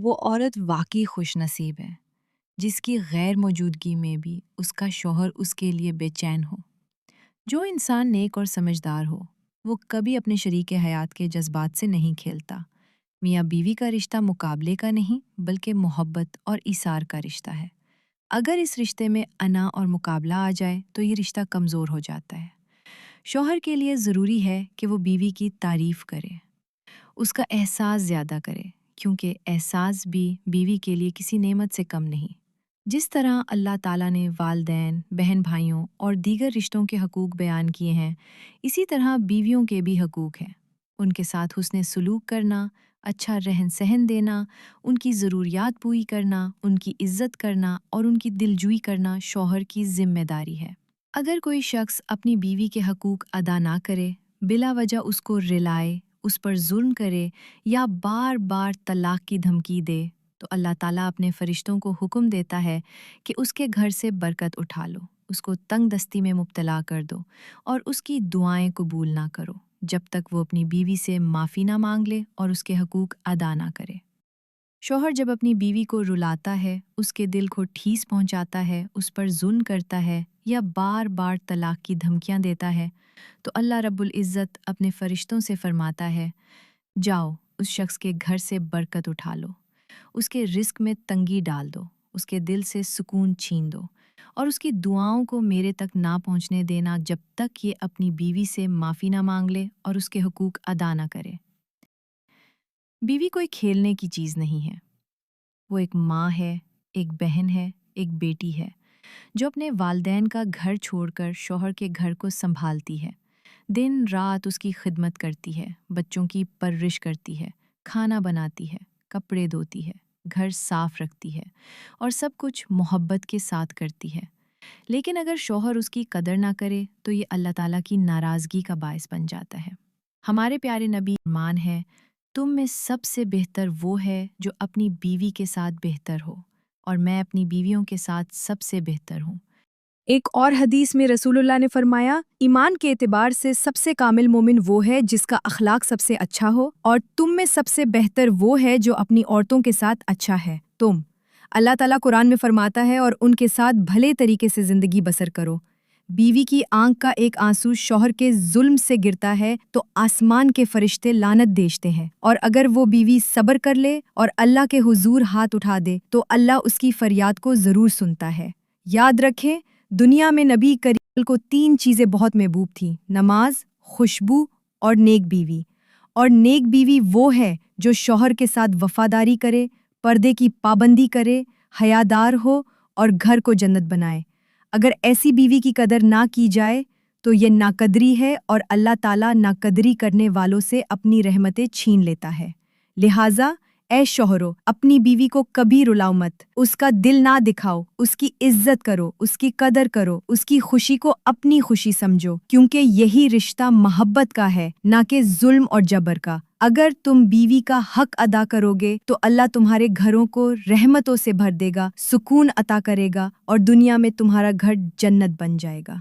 وہ عورت واقعی خوش نصیب ہے جس کی غیر موجودگی میں بھی اس کا شوہر اس کے لیے بے چین ہو۔ جو انسان نیک اور سمجھدار ہو وہ کبھی اپنے شریک حیات کے جذبات سے نہیں کھیلتا۔ میاں بیوی کا رشتہ مقابلے کا نہیں بلکہ محبت اور ایثار کا رشتہ ہے۔ اگر اس رشتے میں انا اور مقابلہ آ جائے تو یہ رشتہ کمزور ہو جاتا ہے۔ شوہر کے لیے ضروری ہے کہ وہ بیوی کی تعریف کرے، اس کا احساس زیادہ کرے، کیونکہ احساس بھی بیوی کے لیے کسی نعمت سے کم نہیں۔ جس طرح اللہ تعالیٰ نے والدین، بہن بھائیوں اور دیگر رشتوں کے حقوق بیان کیے ہیں، اسی طرح بیویوں کے بھی حقوق ہیں۔ ان کے ساتھ حسن سلوک کرنا، اچھا رہن سہن دینا، ان کی ضروریات پوری کرنا، ان کی عزت کرنا اور ان کی دلجوئی کرنا شوہر کی ذمہ داری ہے۔ اگر کوئی شخص اپنی بیوی کے حقوق ادا نہ کرے، بلا وجہ اس کو رلائے، اس پر ظلم کرے یا بار بار طلاق کی دھمکی دے، تو اللہ تعالیٰ اپنے فرشتوں کو حکم دیتا ہے کہ اس کے گھر سے برکت اٹھا لو، اس کو تنگ دستی میں مبتلا کر دو اور اس کی دعائیں قبول نہ کرو جب تک وہ اپنی بیوی سے معافی نہ مانگ لے اور اس کے حقوق ادا نہ کرے۔ شوہر جب اپنی بیوی کو رلاتا ہے، اس کے دل کو ٹھیس پہنچاتا ہے، اس پر ظلم کرتا ہے یا بار بار طلاق کی دھمکیاں دیتا ہے، تو اللہ رب العزت اپنے فرشتوں سے فرماتا ہے، جاؤ اس شخص کے گھر سے برکت اٹھا لو، اس کے رزق میں تنگی ڈال دو، اس کے دل سے سکون چھین دو اور اس کی دعاؤں کو میرے تک نہ پہنچنے دینا جب تک یہ اپنی بیوی سے معافی نہ مانگ لے اور اس کے حقوق ادا نہ کرے۔ بیوی کوئی کھیلنے کی چیز نہیں ہے، وہ ایک ماں ہے، ایک بہن ہے، ایک بیٹی ہے، جو اپنے والدین کا گھر چھوڑ کر شوہر کے گھر کو سنبھالتی ہے، دن رات اس کی خدمت کرتی ہے، بچوں کی پرورش کرتی ہے، کھانا بناتی ہے، کپڑے دھوتی ہے، گھر صاف رکھتی ہے اور سب کچھ محبت کے ساتھ کرتی ہے۔ لیکن اگر شوہر اس کی قدر نہ کرے تو یہ اللہ تعالیٰ کی ناراضگی کا باعث بن جاتا ہے۔ ہمارے پیارے نبی فرمان ہے، تم میں سب سے بہتر وہ ہے جو اپنی بیوی کے ساتھ بہتر ہو، اور میں اپنی بیویوں کے ساتھ سب سے بہتر ہوں۔ ایک اور حدیث میں رسول اللہ نے فرمایا، ایمان کے اعتبار سے سب سے کامل مومن وہ ہے جس کا اخلاق سب سے اچھا ہو، اور تم میں سب سے بہتر وہ ہے جو اپنی عورتوں کے ساتھ اچھا ہے۔ اللہ تعالیٰ قرآن میں فرماتا ہے، اور ان کے ساتھ بھلے طریقے سے زندگی بسر کرو۔ بیوی کی آنکھ کا ایک آنسو شوہر کے ظلم سے گرتا ہے تو آسمان کے فرشتے لعنت بھیجتے ہیں، اور اگر وہ بیوی صبر کر لے اور اللہ کے حضور ہاتھ اٹھا دے تو اللہ اس کی فریاد کو ضرور سنتا ہے۔ یاد رکھیں، دنیا میں نبی کریم کو 3 چیزیں بہت محبوب تھیں: نماز، خوشبو اور نیک بیوی۔ اور نیک بیوی وہ ہے جو شوہر کے ساتھ وفاداری کرے، پردے کی پابندی کرے، حیادار ہو اور گھر کو جنت بنائے۔ اگر ایسی بیوی کی قدر نہ کی جائے تو یہ ناقدری ہے، اور اللہ تعالیٰ ناقدری کرنے والوں سے اپنی رحمتیں چھین لیتا ہے۔ لہٰذا اے شوہرو، اپنی بیوی کو کبھی رلاؤ مت، اس کا دل نہ دکھاؤ، اس کی عزت کرو، اس کی قدر کرو، اس کی خوشی کو اپنی خوشی سمجھو، کیونکہ یہی رشتہ محبت کا ہے، نہ کہ ظلم اور جبر کا۔ اگر تم بیوی کا حق ادا کرو گے تو اللہ تمہارے گھروں کو رحمتوں سے بھر دے گا، سکون عطا کرے گا، اور دنیا میں تمہارا گھر جنت بن جائے گا۔